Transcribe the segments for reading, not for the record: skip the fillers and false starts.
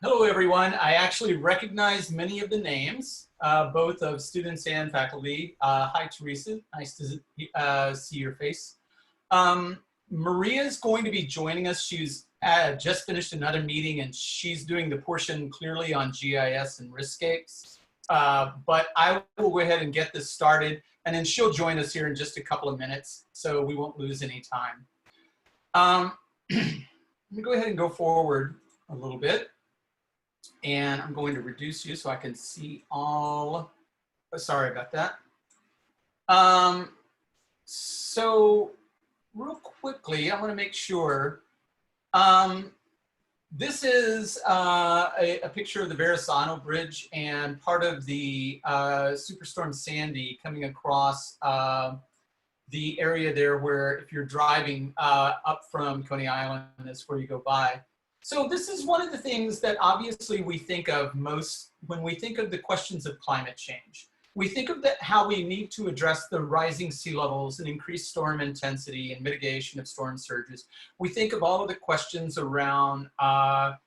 Hello, everyone. I actually recognize many of the names, both of students and faculty. Hi, Teresa. Nice to see your face. Maria is going to be joining us. She's just finished another meeting, and she's doing the portion clearly on GIS and Riskscapes. But I will go ahead and get this started, and then she'll join us here in just a couple of minutes, so we won't lose any time. Let me go ahead and go forward a little bit. And I'm going to reduce you so I can see all, sorry about that. So real quickly, I want to make sure, this is a picture of the Verrazano Bridge and part of the Superstorm Sandy coming across the area there where if you're driving up from Coney Island, that's where you go by. So this is one of the things that obviously we think of most when we think of the questions of climate change. We think of how we need to address the rising sea levels and increased storm intensity and mitigation of storm surges. We think of all of the questions around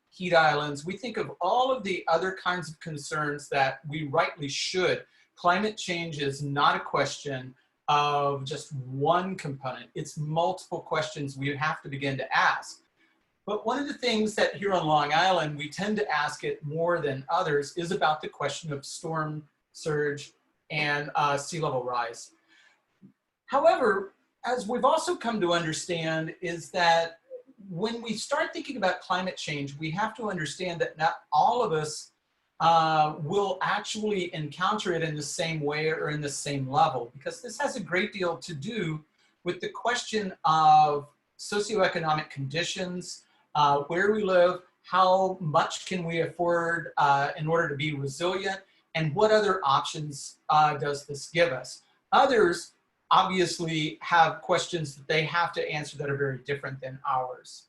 heat islands. We think of all of the other kinds of concerns that we rightly should. Climate change is not a question of just one component. It's multiple questions we have to begin to ask. But one of the things that here on Long Island, we tend to ask it more than others is about the question of storm surge and sea level rise. However, as we've also come to understand is that when we start thinking about climate change, we have to understand that not all of us will actually encounter it in the same way or in the same level, because this has a great deal to do with the question of socioeconomic conditions, where we live, how much can we afford in order to be resilient, and what other options does this give us. Others obviously have questions that they have to answer that are very different than ours.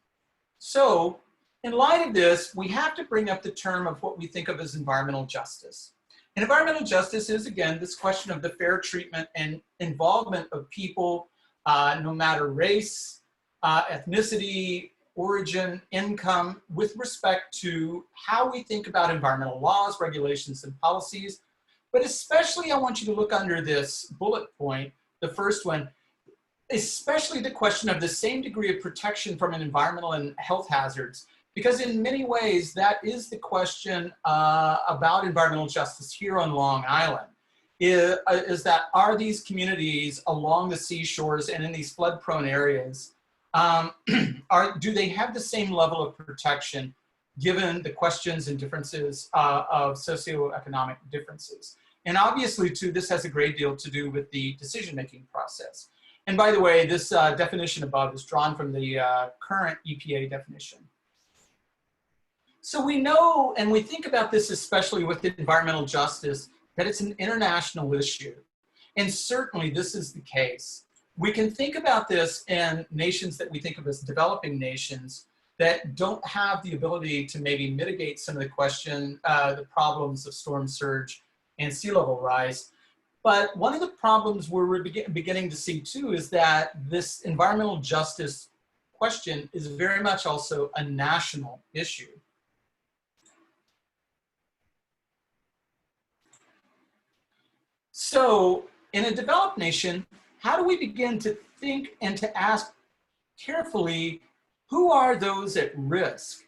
So in light of this, we have to bring up the term of what we think of as environmental justice. And environmental justice is, again, this question of the fair treatment and involvement of people, no matter race, ethnicity, origin, income, with respect to how we think about environmental laws, regulations, and policies. But especially I want you to look under this bullet point, the first one, especially the question of the same degree of protection from an environmental and health hazards, because in many ways that is the question about environmental justice here on Long Island, is that are these communities along the seashores and in these flood-prone areas, do they have the same level of protection given the questions and differences of socioeconomic differences? And obviously, too, this has a great deal to do with the decision-making process. And by the way, this definition above is drawn from the current EPA definition. So we know, and we think about this especially with environmental justice, that it's an international issue. And certainly this is the case. We can think about this in nations that we think of as developing nations that don't have the ability to maybe mitigate some of the problems of storm surge and sea level rise. But one of the problems we're beginning to see too is that this environmental justice question is very much also a national issue. So in a developed nation, how do we begin to think and to ask carefully, who are those at risk?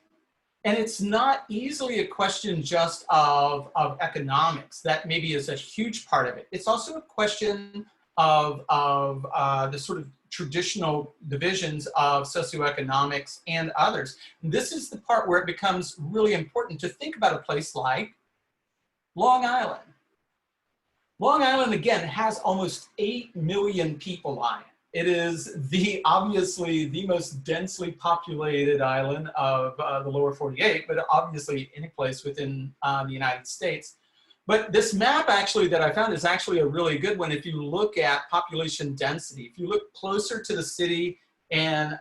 And it's not easily a question just of economics. That maybe is a huge part of it. It's also a question of the sort of traditional divisions of socioeconomics and others. And this is the part where it becomes really important to think about a place like Long Island. Long Island, again, has almost 8 million people on it. It is obviously the most densely populated island of the lower 48, but obviously any place within the United States. But this map actually that I found is actually a really good one if you look at population density. If you look closer to the city and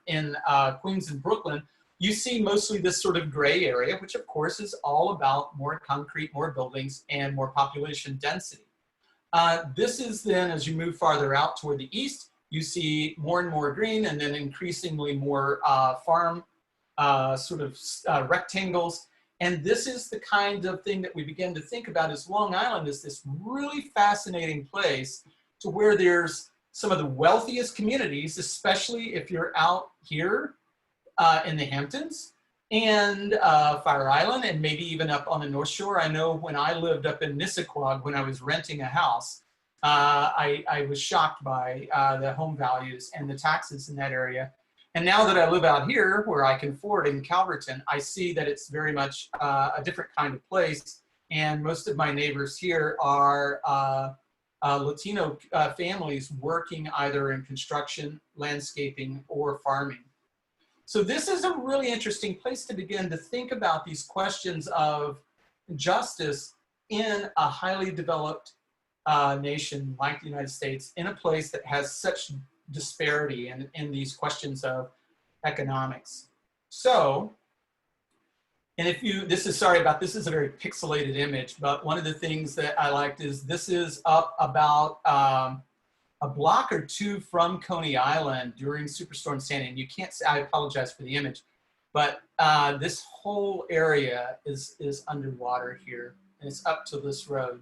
in Queens and Brooklyn, you see mostly this sort of gray area, which of course is all about more concrete, more buildings, and more population density. This is then, as you move farther out toward the east, you see more and more green and then increasingly more farm rectangles. And this is the kind of thing that we begin to think about as Long Island is this really fascinating place to where there's some of the wealthiest communities, especially if you're out here in the Hamptons and Fire Island, and maybe even up on the North Shore. I know when I lived up in Nissaquag, when I was renting a house, I was shocked by the home values and the taxes in that area. And now that I live out here where I can afford in Calverton, I see that it's very much a different kind of place. And most of my neighbors here are Latino families working either in construction, landscaping, or farming. So this is a really interesting place to begin to think about these questions of justice in a highly developed nation like the United States, in a place that has such disparity in these questions of economics. So, and if you, this is, sorry about, this is a very pixelated image, but one of the things that I liked is this is up about a block or two from Coney Island during Superstorm Sandy. And you can't see, I apologize for the image, but this whole area is underwater here, and it's up to this road.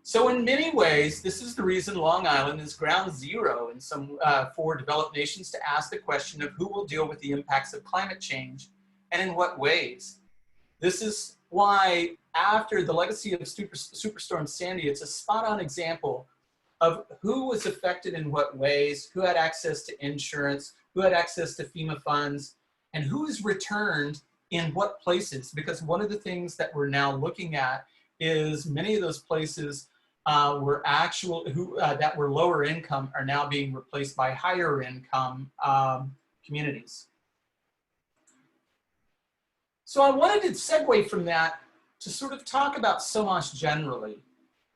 So in many ways, this is the reason Long Island is ground zero in some for developed nations to ask the question of who will deal with the impacts of climate change and in what ways. This is why after the legacy of Superstorm Sandy, it's a spot-on example of who was affected in what ways, who had access to insurance, who had access to FEMA funds, and who is returned in what places. Because one of the things that we're now looking at is many of those places were that were lower income are now being replaced by higher income communities. So I wanted to segue from that to sort of talk about SoMAS generally.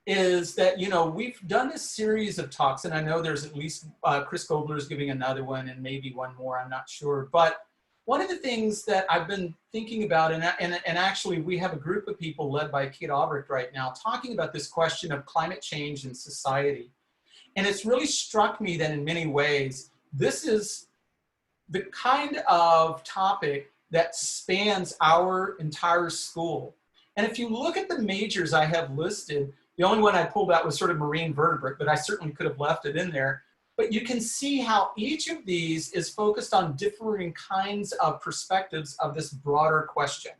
Is that, you know, we've done a series of talks, and I know there's at least Chris Gobler is giving another one and maybe one more, I'm not sure. But one of the things that I've been thinking about, and actually we have a group of people led by Kate Albrecht right now talking about this question of climate change in society. And it's really struck me that in many ways, this is the kind of topic that spans our entire school. And if you look at the majors I have listed, the only one I pulled out was sort of marine vertebrate, but I certainly could have left it in there. But you can see how each of these is focused on differing kinds of perspectives of this broader question.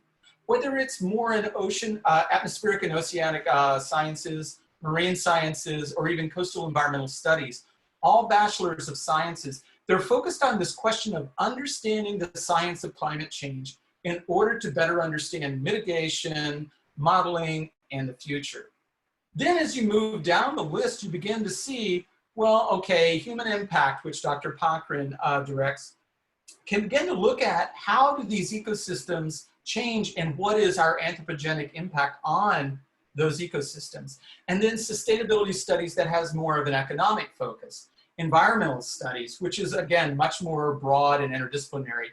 Whether it's more in ocean, atmospheric and oceanic sciences, marine sciences, or even coastal environmental studies, all bachelors of sciences, they're focused on this question of understanding the science of climate change in order to better understand mitigation, modeling, and the future. Then as you move down the list, you begin to see, well, okay, human impact, which Dr. Cochran directs, can begin to look at how do these ecosystems change and what is our anthropogenic impact on those ecosystems. And then sustainability studies that has more of an economic focus. Environmental studies, which is, again, much more broad and interdisciplinary.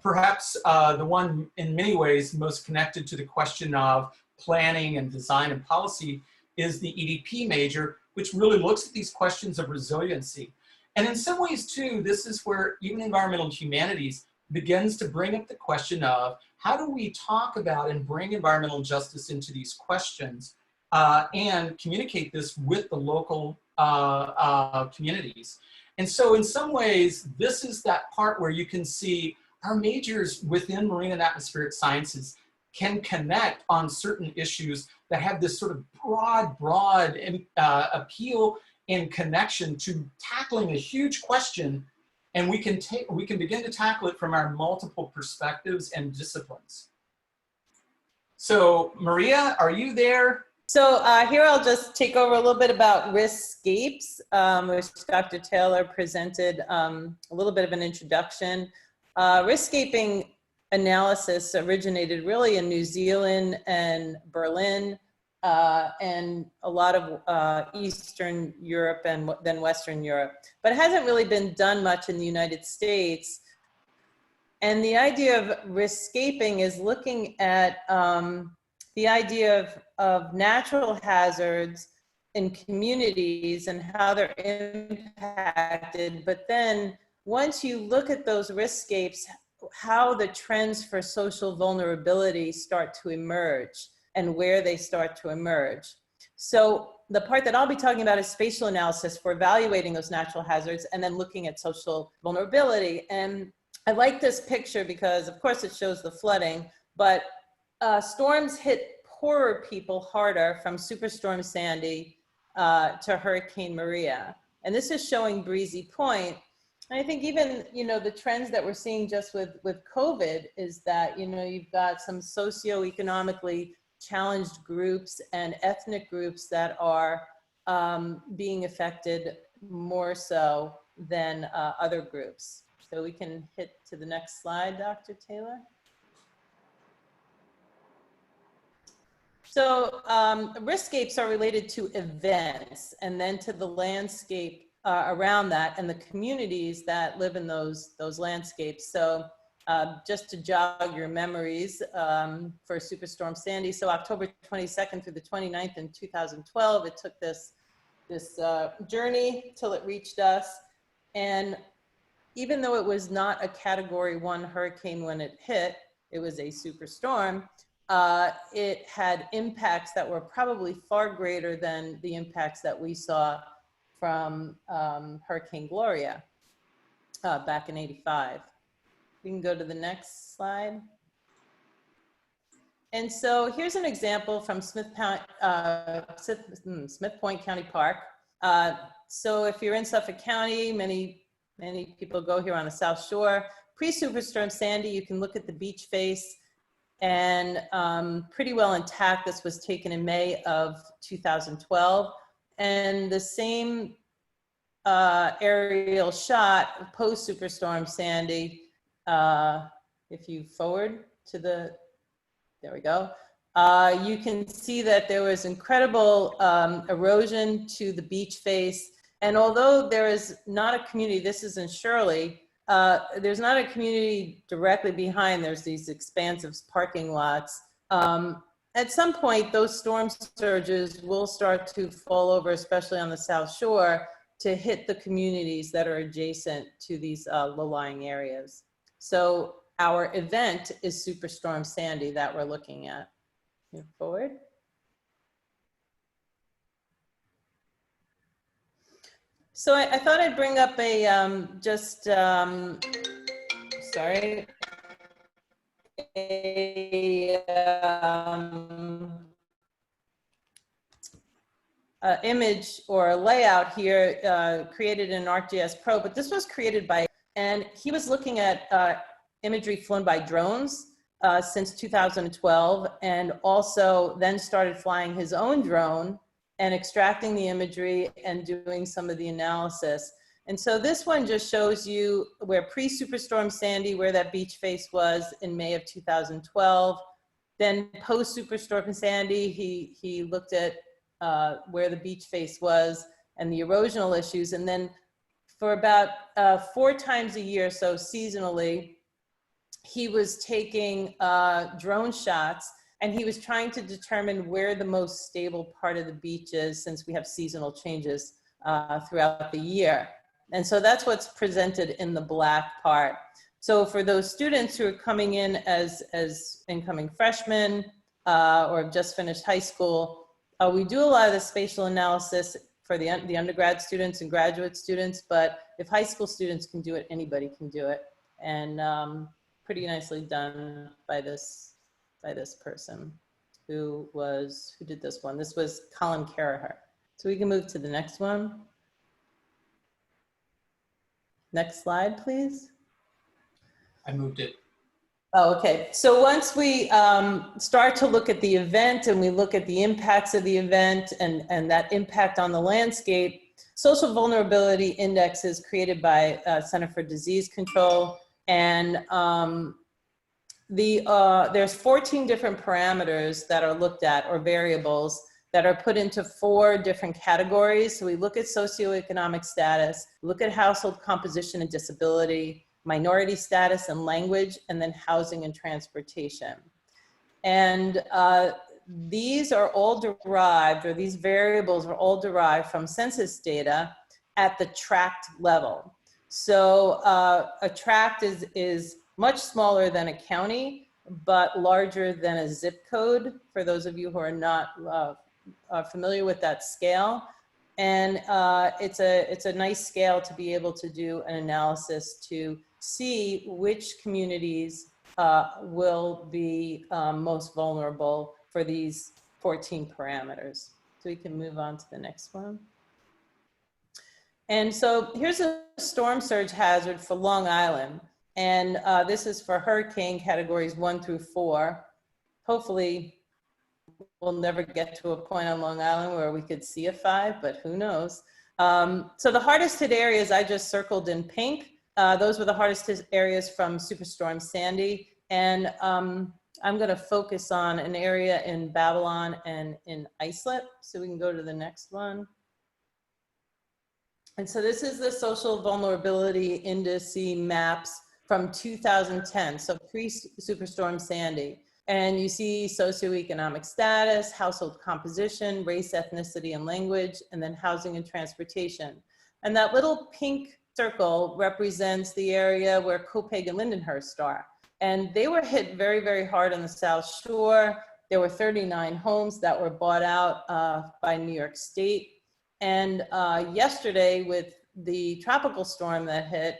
Perhaps the one in many ways most connected to the question of planning and design and policy is the EDP major, which really looks at these questions of resiliency. And in some ways too, this is where even environmental humanities begins to bring up the question of how do we talk about and bring environmental justice into these questions and communicate this with the local communities. And so in some ways, this is that part where you can see our majors within marine and atmospheric sciences can connect on certain issues that have this sort of broad appeal and connection to tackling a huge question, and we can begin to tackle it from our multiple perspectives and disciplines. So Maria, are you there? So here I'll just take over a little bit about Riskscapes, which Dr. Taylor presented a little bit of an introduction. Riskscaping analysis originated really in New Zealand and Berlin and a lot of Eastern Europe and then Western Europe, but it hasn't really been done much in the United States. And the idea of riskscaping is looking at the idea of natural hazards in communities and how they're impacted. But then once you look at those riskscapes, how the trends for social vulnerability start to emerge and where they start to emerge. So the part that I'll be talking about is spatial analysis for evaluating those natural hazards and then looking at social vulnerability. And I like this picture because of course it shows the flooding, but storms hit poorer people harder from Superstorm Sandy to Hurricane Maria. And this is showing Breezy Point. And I think even, the trends that we're seeing just with COVID is that, you've got some socioeconomically challenged groups and ethnic groups that are being affected more so than other groups. So we can hit to the next slide, Dr. Taylor. So riskscapes are related to events and then to the landscape around that and the communities that live in those landscapes. So just to jog your memories for Superstorm Sandy, so October 22nd through the 29th in 2012, it took this journey till it reached us. And even though it was not a Category 1 hurricane when it hit, it was a superstorm, it had impacts that were probably far greater than the impacts that we saw from Hurricane Gloria back in '85. We can go to the next slide. And so here's an example from Smith Point County Park. So if you're in Suffolk County, many people go here on the South Shore. Pre-Superstorm Sandy, you can look at the beach face and pretty well intact. This was taken in May of 2012. And the same aerial shot post Superstorm Sandy, if you forward to the, there we go. You can see that there was incredible erosion to the beach face. And although there is not a community, this is in Shirley, there's not a community directly behind, there's these expansive parking lots. At some point, those storm surges will start to fall over, especially on the South Shore, to hit the communities that are adjacent to these low-lying areas. So our event is Superstorm Sandy that we're looking at. Move forward. So I thought I'd bring up a sorry. Image or a layout here created in ArcGIS Pro, but this was created by, and he was looking at imagery flown by drones since 2012, and also then started flying his own drone and extracting the imagery and doing some of the analysis. And so this one just shows you where pre-Superstorm Sandy, where that beach face was in May of 2012. Then post-Superstorm Sandy, he looked at where the beach face was and the erosional issues. And then for about 4 times a year, so seasonally, he was taking drone shots, and he was trying to determine where the most stable part of the beach is, since we have seasonal changes throughout the year. And so that's what's presented in the black part. So for those students who are coming in as incoming freshmen or have just finished high school, we do a lot of the spatial analysis for the undergrad students and graduate students, but if high school students can do it, anybody can do it. And pretty nicely done by this person who did this one. This was Colin Caraher. So we can move to the next one. Next slide, please. I moved it. Oh, okay. So once we start to look at the event and we look at the impacts of the event and that impact on the landscape, social vulnerability index is created by Center for Disease Control. And there's 14 different parameters that are looked at, or variables that are put into 4 different categories. So we look at socioeconomic status, look at household composition and disability, minority status and language, and then housing and transportation. And these are all derived, or these variables are all derived from census data at the tract level. So a tract is much smaller than a county, but larger than a zip code, for those of you who are not familiar with that scale. And it's a nice scale to be able to do an analysis to see which communities will be most vulnerable for these 14 parameters. So we can move on to the next one. And so here's a storm surge hazard for Long Island. And this is for hurricane categories 1 through 4. Hopefully we'll never get to a point on Long Island where we could see a 5, but who knows. So the hardest hit areas I just circled in pink. Those were the hardest hit areas from Superstorm Sandy. And I'm going to focus on an area in Babylon and in Islip. So we can go to the next one. And so this is the social vulnerability indice maps from 2010, so pre-Superstorm Sandy. And you see socioeconomic status, household composition, race, ethnicity, and language, and then housing and transportation. And that little pink circle represents the area where Copiague and Lindenhurst are. And they were hit very, very hard on the South Shore. There were 39 homes that were bought out by New York State. And yesterday, with the tropical storm that hit,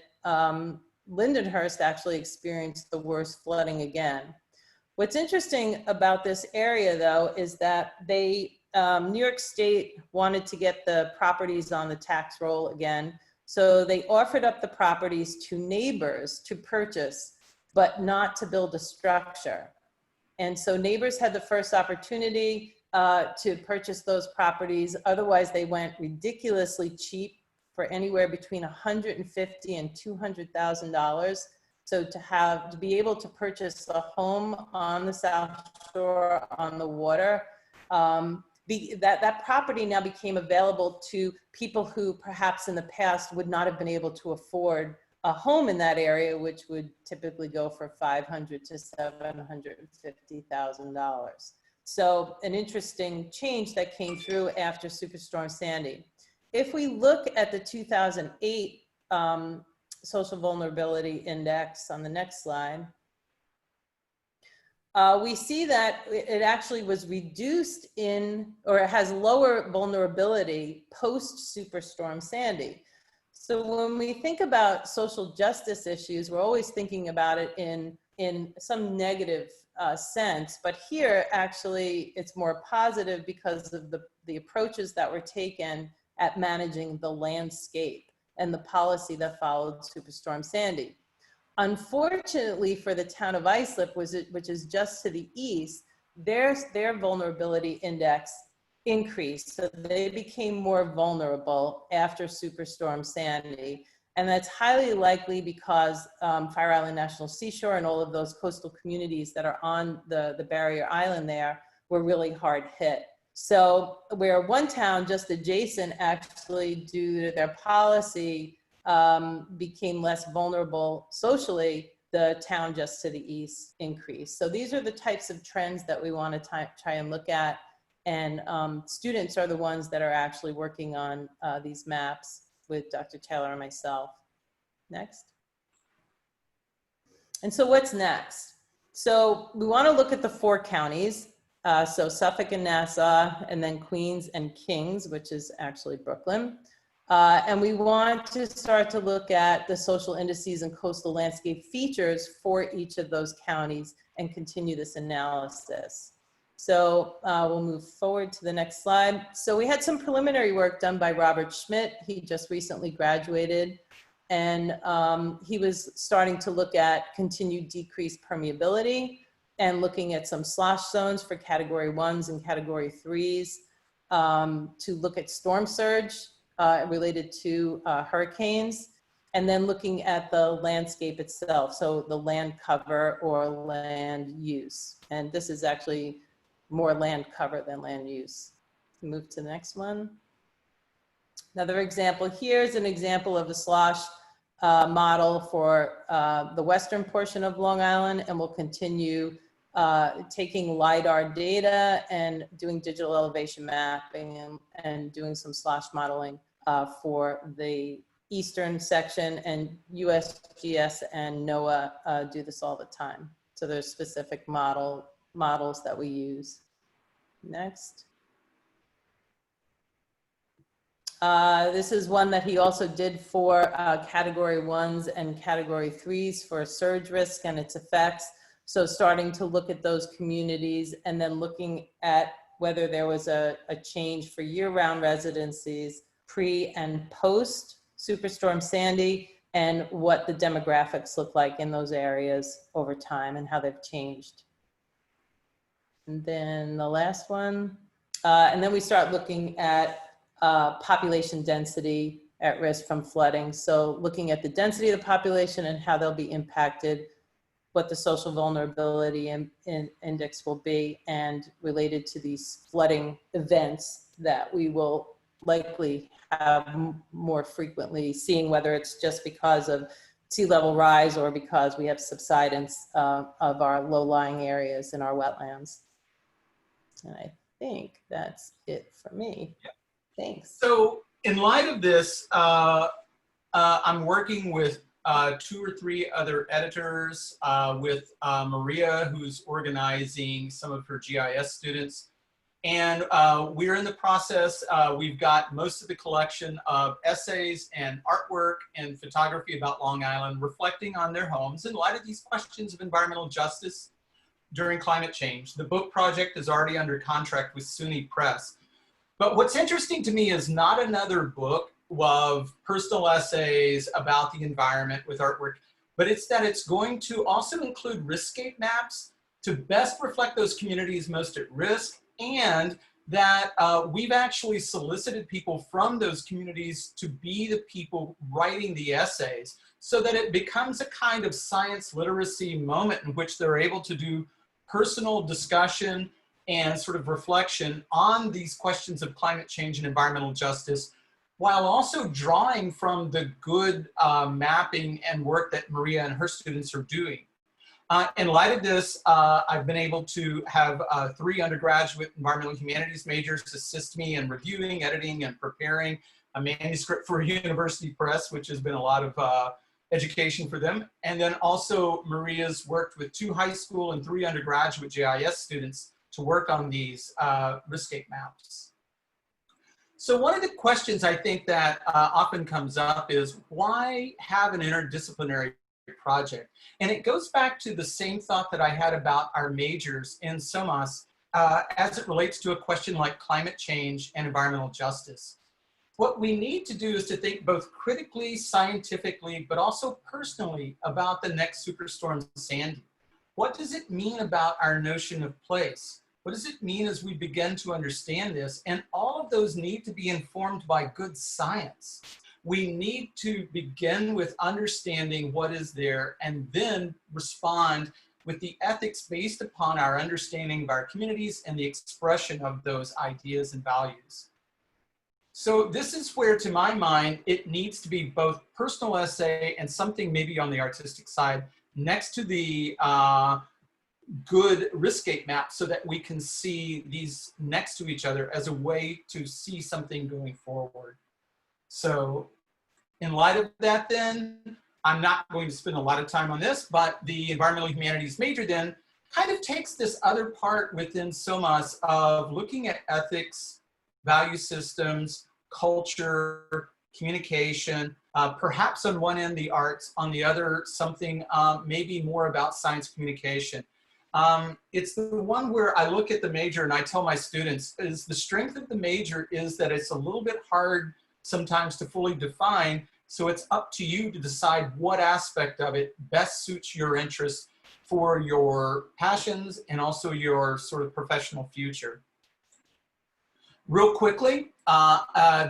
Lindenhurst actually experienced the worst flooding again. What's interesting about this area, though, is that New York State wanted to get the properties on the tax roll again. So they offered up the properties to neighbors to purchase, but not to build a structure. And so neighbors had the first opportunity to purchase those properties. Otherwise, they went ridiculously cheap for anywhere between $150,000 and $200,000. So to be able to purchase a home on the South Shore on the water, that property now became available to people who perhaps in the past would not have been able to afford a home in that area, which would typically go for $500,000 to $750,000. So an interesting change that came through after Superstorm Sandy. If we look at the 2008 Social Vulnerability Index on the next slide, we see that it actually was reduced or it has lower vulnerability post Superstorm Sandy. So when we think about social justice issues, we're always thinking about it in some negative sense, but here actually it's more positive because of the approaches that were taken at managing the landscape and the policy that followed Superstorm Sandy. Unfortunately for the town of Islip, which is just to the east, their vulnerability index increased. So they became more vulnerable after Superstorm Sandy. And that's highly likely because Fire Island National Seashore and all of those coastal communities that are on the barrier island there were really hard hit. So where one town just adjacent actually, due to their policy, became less vulnerable socially, the town just to the east increased. So these are the types of trends that we want to try and look at. And students are the ones that are actually working on these maps with Dr. Taylor and myself. Next. And so what's next? So we want to look at the 4 counties. So Suffolk and Nassau, and then Queens and Kings, which is actually Brooklyn. And we want to start to look at the social indices and coastal landscape features for each of those counties and continue this analysis. So we'll move forward to the next slide. So we had some preliminary work done by Robert Schmidt. He just recently graduated, and he was starting to look at continued decreased permeability and looking at some slosh zones for category 1s and category 3s to look at storm surge related to hurricanes, and then looking at the landscape itself, so the land cover or land use. And this is actually more land cover than land use. Move to the next one. Another example here is an example of a slosh model for the western portion of Long Island, and we'll continue taking LiDAR data and doing digital elevation mapping and doing some slosh modeling for the eastern section, and USGS and NOAA do this all the time. So there's specific models that we use. Next. This is one that he also did for category 1s and category 3s for surge risk and its effects. So starting to look at those communities and then looking at whether there was a change for year-round residencies pre and post Superstorm Sandy, and what the demographics look like in those areas over time and how they've changed. And then the last one, and then we start looking at population density at risk from flooding. So looking at the density of the population and how they'll be impacted, what the social vulnerability index will be, and related to these flooding events that we will likely have more frequently, seeing whether it's just because of sea level rise or because we have subsidence of our low-lying areas in our wetlands. And I think that's it for me. Yeah. Thanks. So in light of this, I'm working with 2 or 3 other editors, with Maria, who's organizing some of her GIS students. And we're in the process, we've got most of the collection of essays and artwork and photography about Long Island, reflecting on their homes in light of these questions of environmental justice during climate change. The book project is already under contract with SUNY Press. But what's interesting to me is not another book of personal essays about the environment with artwork, but it's that it's going to also include riskscape maps to best reflect those communities most at risk, and that we've actually solicited people from those communities to be the people writing the essays, so that it becomes a kind of science literacy moment in which they're able to do personal discussion and sort of reflection on these questions of climate change and environmental justice, while also drawing from the good mapping and work that Maria and her students are doing. In light of this, I've been able to have 3 undergraduate environmental humanities majors assist me in reviewing, editing, and preparing a manuscript for a university press, which has been a lot of education for them. And then also Maria's worked with 2 high school and 3 undergraduate GIS students to work on these riskscape maps. So one of the questions I think that often comes up is, why have an interdisciplinary project? And it goes back to the same thought that I had about our majors in SoMAS as it relates to a question like climate change and environmental justice. What we need to do is to think both critically, scientifically, but also personally about the next Superstorm Sandy. What does it mean about our notion of place? What does it mean as we begin to understand this? And all of those need to be informed by good science. We need to begin with understanding what is there and then respond with the ethics based upon our understanding of our communities and the expression of those ideas and values. So this is where, to my mind, it needs to be both personal essay and something maybe on the artistic side next to the good riskscape map, so that we can see these next to each other as a way to see something going forward. So in light of that, then, I'm not going to spend a lot of time on this, but the environmental humanities major then kind of takes this other part within SoMAS of looking at ethics, value systems, culture, communication, perhaps on one end the arts, on the other something maybe more about science communication. It's the one where I look at the major and I tell my students, is the strength of the major is that it's a little bit hard sometimes to fully define, so it's up to you to decide what aspect of it best suits your interests for your passions and also your sort of professional future. Real quickly,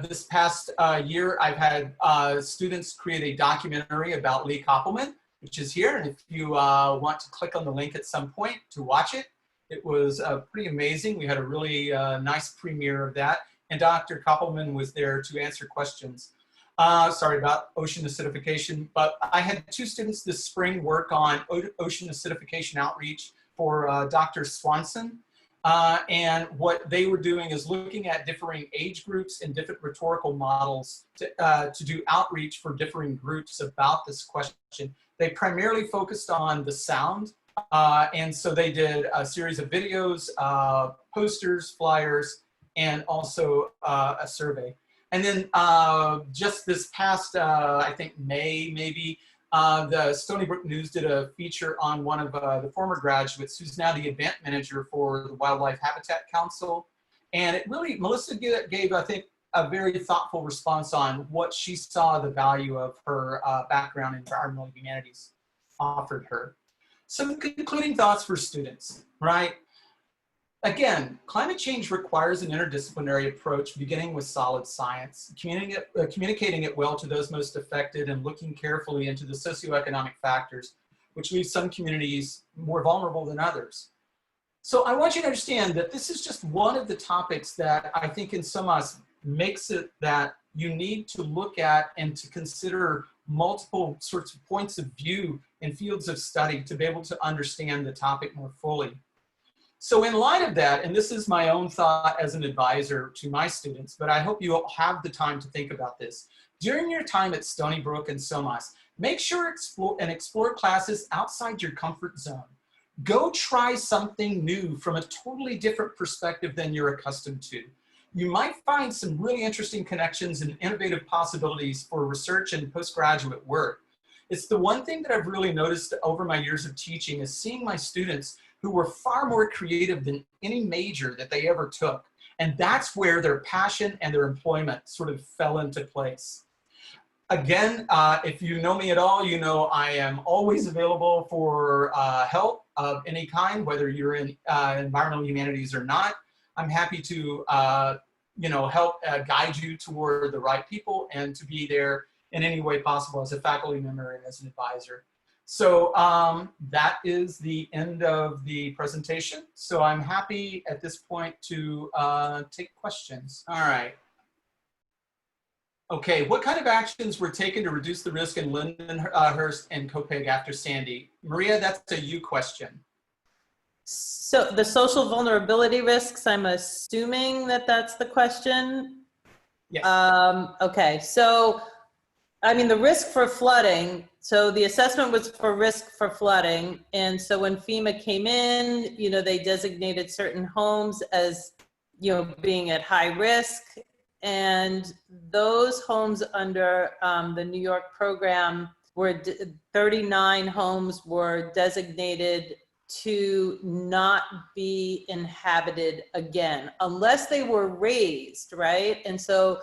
this past year, I've had students create a documentary about Lee Koppelman, which is here. And if you want to click on the link at some point to watch it, it was pretty amazing. We had a really nice premiere of that. And Dr. Koppelman was there to answer questions. Sorry about ocean acidification, but I had 2 students this spring work on ocean acidification outreach for Dr. Swanson. And what they were doing is looking at differing age groups and different rhetorical models to do outreach for differing groups about this question. They primarily focused on the sound. And so they did a series of videos, posters, flyers, and also a survey. And then just this past, I think May maybe, the Stony Brook News did a feature on one of the former graduates who's now the event manager for the Wildlife Habitat Council. And it really, Melissa gave, I think, a very thoughtful response on what she saw the value of her background in environmental humanities offered her. Some concluding thoughts for students, right? Again, climate change requires an interdisciplinary approach beginning with solid science, communicating it well to those most affected and looking carefully into the socioeconomic factors, which leave some communities more vulnerable than others. So I want you to understand that this is just one of the topics that I think in SoMAS makes it that you need to look at and to consider multiple sorts of points of view and fields of study to be able to understand the topic more fully. So in light of that, and this is my own thought as an advisor to my students, but I hope you all have the time to think about this. During your time at Stony Brook and SoMAS, make sure explore classes outside your comfort zone. Go try something new from a totally different perspective than you're accustomed to. You might find some really interesting connections and innovative possibilities for research and postgraduate work. It's the one thing that I've really noticed over my years of teaching is seeing my students who were far more creative than any major that they ever took. And that's where their passion and their employment sort of fell into place. Again, if you know me at all, you know I am always available for help of any kind, whether you're in environmental humanities or not. I'm happy to help guide you toward the right people and to be there in any way possible as a faculty member and as an advisor. So that is the end of the presentation. So I'm happy at this point to take questions. All right. Okay, what kind of actions were taken to reduce the risk in Lindenhurst and Copeg after Sandy? Maria, that's a you question. So the social vulnerability risks, I'm assuming that that's the question. Yes. Okay, so I mean, the risk for flooding, so the assessment was for risk for flooding. And so when FEMA came in, they designated certain homes as, being at high risk. And those homes under the New York program were 39 homes were designated to not be inhabited again, unless they were raised, right? And so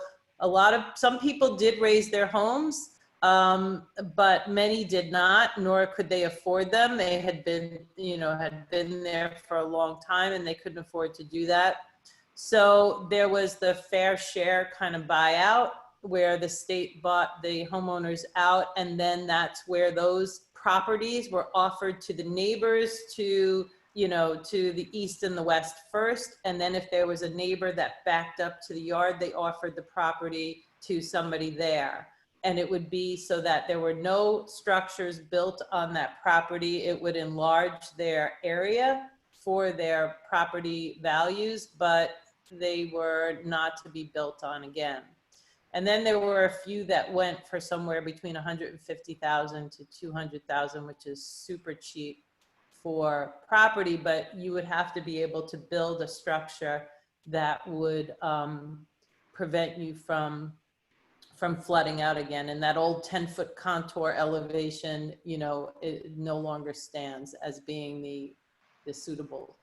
some people did raise their homes, but many did not, nor could they afford them. They had been, had been there for a long time and they couldn't afford to do that. So there was the fair share kind of buyout where the state bought the homeowners out, and then that's where those properties were offered to the neighbors to the east and the west first. And then if there was a neighbor that backed up to the yard, they offered the property to somebody there. And it would be so that there were no structures built on that property. It would enlarge their area for their property values, but they were not to be built on again. And then there were a few that went for somewhere between 150,000 to 200,000, which is super cheap for property, but you would have to be able to build a structure that would prevent you from flooding out again. And that old 10-foot contour elevation, it no longer stands as being the suitable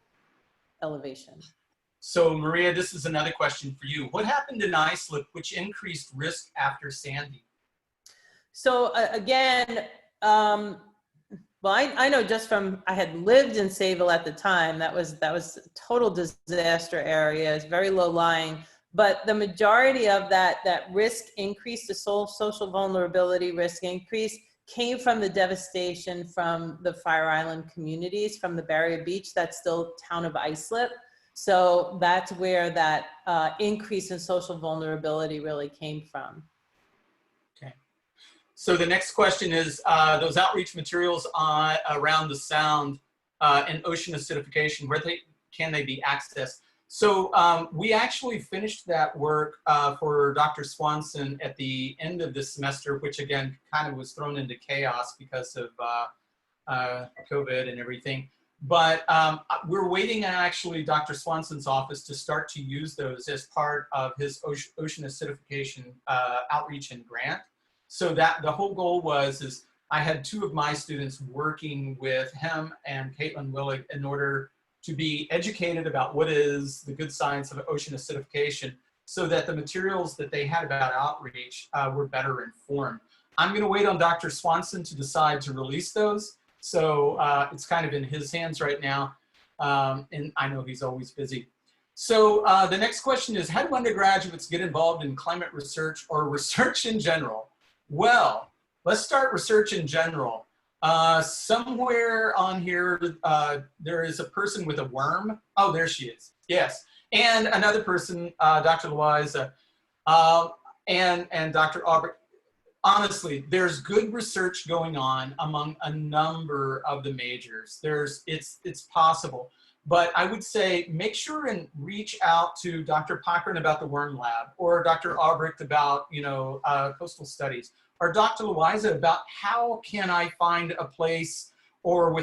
elevation. So Maria, this is another question for you. What happened in Islip which increased risk after Sandy? So again, well, I know just from, I had lived in Sayville at the time, that was a total disaster area, it's very low lying, but the majority of that risk increase, the social vulnerability risk increase, came from the devastation from the Fire Island communities, from the Barrier Beach, that's still town of Islip. So that's where that increase in social vulnerability really came from. Okay. So the next question is those outreach materials around the sound and ocean acidification, can they be accessed? So we actually finished that work for Dr. Swanson at the end of this semester, which again kind of was thrown into chaos because of COVID and everything. But we're waiting on actually Dr. Swanson's office to start to use those as part of his ocean acidification outreach and grant. So that the whole goal is I had 2 of my students working with him and Caitlin Willig in order to be educated about what is the good science of ocean acidification so that the materials that they had about outreach were better informed. I'm going to wait on Dr. Swanson to decide to release those. So it's kind of in his hands right now. And I know he's always busy. So the next question is, how do undergraduates get involved in climate research or research in general? Well, let's start research in general. Somewhere on here, there is a person with a worm. Oh, there she is. Yes. And another person, Dr. Louisa, and Dr. Aubrey. Honestly, there's good research going on among a number of the majors. It's possible. But I would say make sure and reach out to Dr. Cochran about the Worm Lab, or Dr. Albrecht about, coastal studies, or Dr. Louisa about how can I find a place or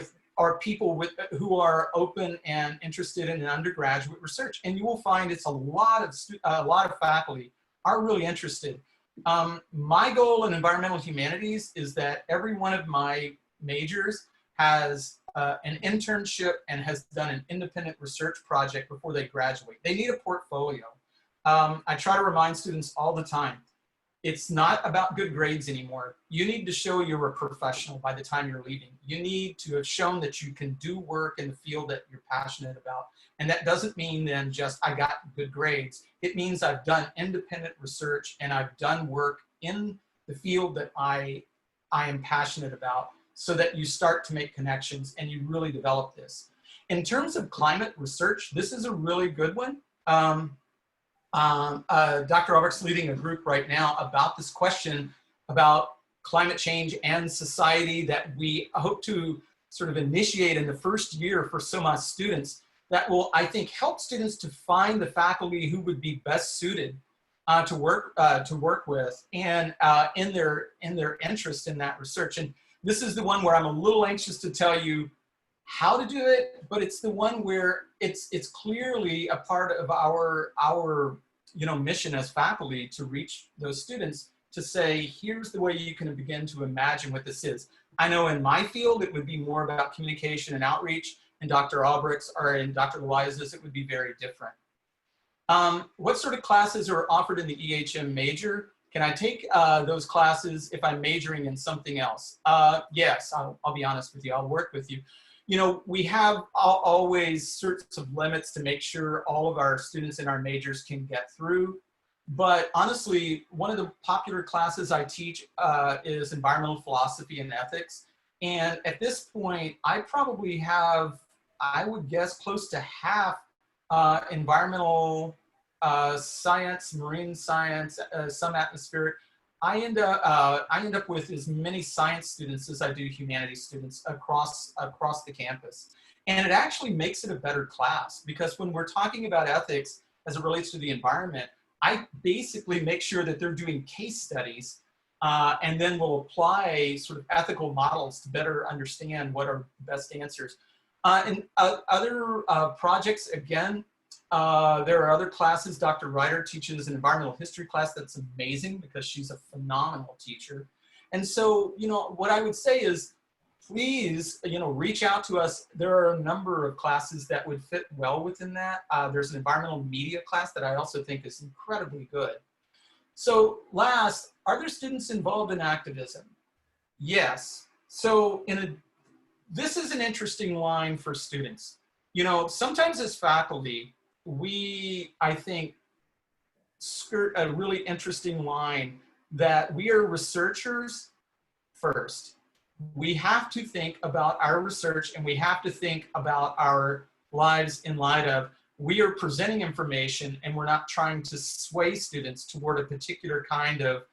people who are open and interested in undergraduate research. And you will find it's a lot of faculty are really interested. My goal in environmental humanities is that every one of my majors has an internship and has done an independent research project before they graduate. They need a portfolio. I try to remind students all the time, it's not about good grades anymore. You need to show you're a professional by the time you're leaving. You need to have shown that you can do work in the field that you're passionate about. And that doesn't mean then just I got good grades. It means I've done independent research and I've done work in the field that I am passionate about, so that you start to make connections and you really develop this. In terms of climate research, this is a really good one. Dr. Robert's leading a group right now about this question about climate change and society that we hope to sort of initiate in the first year for SoMAS students that will, I think, help students to find the faculty who would be best suited to work with and in their interest in that research. And this is the one where I'm a little anxious to tell you how to do it, but it's the one where it's clearly a part of our mission as faculty to reach those students to say, here's the way you can begin to imagine what this is. I know in my field, it would be more about communication and outreach, and Dr. Albrecht's or in Dr. Louisa's, it would be very different. What sort of classes are offered in the EHM major? Can I take those classes if I'm majoring in something else? Yes, I'll be honest with you, I'll work with you. We have always sorts of limits to make sure all of our students in our majors can get through. But honestly, one of the popular classes I teach is environmental philosophy and ethics. And at this point, I probably have, I would guess, close to half environmental science, marine science, some atmospheric. I end up with as many science students as I do humanities students across the campus. And it actually makes it a better class, because when we're talking about ethics as it relates to the environment, I basically make sure that they're doing case studies and then we'll apply sort of ethical models to better understand what are the best answers. And other projects, again, there are other classes. Dr. Ryder teaches an environmental history class that's amazing because she's a phenomenal teacher. And so, what I would say is, please, reach out to us. There are a number of classes that would fit well within that. There's an environmental media class that I also think is incredibly good. So last, are there students involved in activism? Yes. So this is an interesting line for students. Sometimes as faculty, we, I think, skirt a really interesting line that we are researchers first. We have to think about our research and we have to think about our lives in light of we are presenting information and we're not trying to sway students toward a particular kind of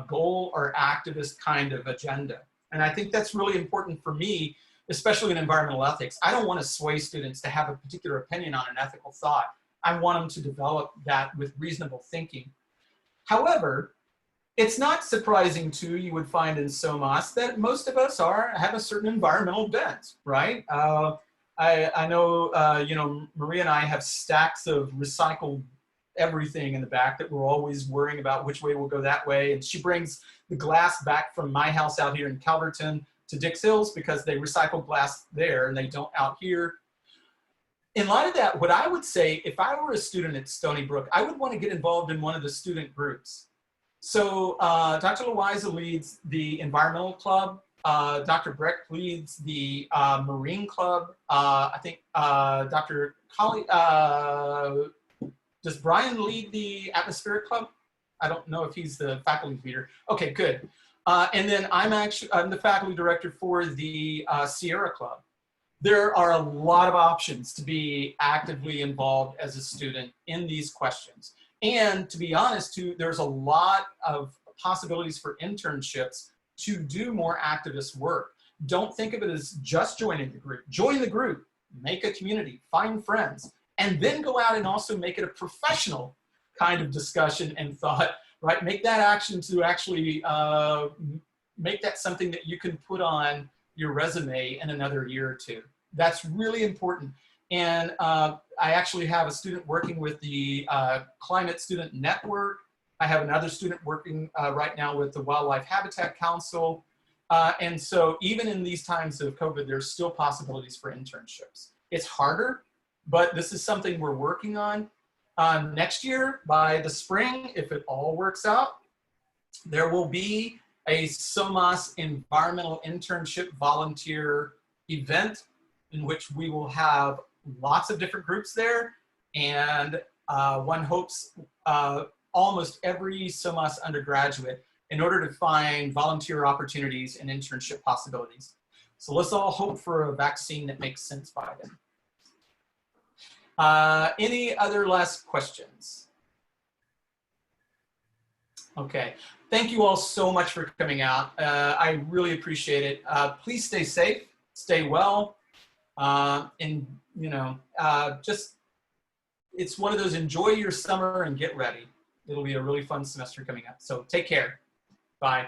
goal or activist kind of agenda. And I think that's really important for me especially in environmental ethics, I don't want to sway students to have a particular opinion on an ethical thought. I want them to develop that with reasonable thinking. However, it's not surprising too, you would find in SoMAS that most of us have a certain environmental bent, right? I know, you know, Maria and I have stacks of recycled everything in the back that we're always worrying about which way we'll go that way. And she brings the glass back from my house out here in Calverton to Dix Hills because they recycle glass there and they don't out here. In light of that, what I would say, if I were a student at Stony Brook, I would want to get involved in one of the student groups. So Dr. Loiza leads the environmental club. Dr. Breck leads the Marine Club. I think Dr. Colley, does Brian lead the Atmospheric Club? I don't know if he's the faculty leader. Okay, good. And then I'm the faculty director for the Sierra Club. There are a lot of options to be actively involved as a student in these questions. And to be honest, too, there's a lot of possibilities for internships to do more activist work. Don't think of it as just joining the group. Join the group, make a community, find friends, and then go out and also make it a professional kind of discussion and thought, right? Make that action to actually make that something that you can put on your resume in another year or two. That's really important. And I actually have a student working with the Climate Student Network. I have another student working right now with the Wildlife Habitat Council. And so even in these times of COVID, there's still possibilities for internships. It's harder, but this is something we're working on. Next year, by the spring, if it all works out, there will be a SoMAS environmental internship volunteer event in which we will have lots of different groups there. And one hopes almost every SoMAS undergraduate in order to find volunteer opportunities and internship possibilities. So let's all hope for a vaccine that makes sense by then. Any other last questions? Okay, thank you all so much for coming out. I really appreciate it. Please stay safe, stay well, and you know, just, it's one of those, enjoy your summer and get ready. It'll be a really fun semester coming up. So take care, bye.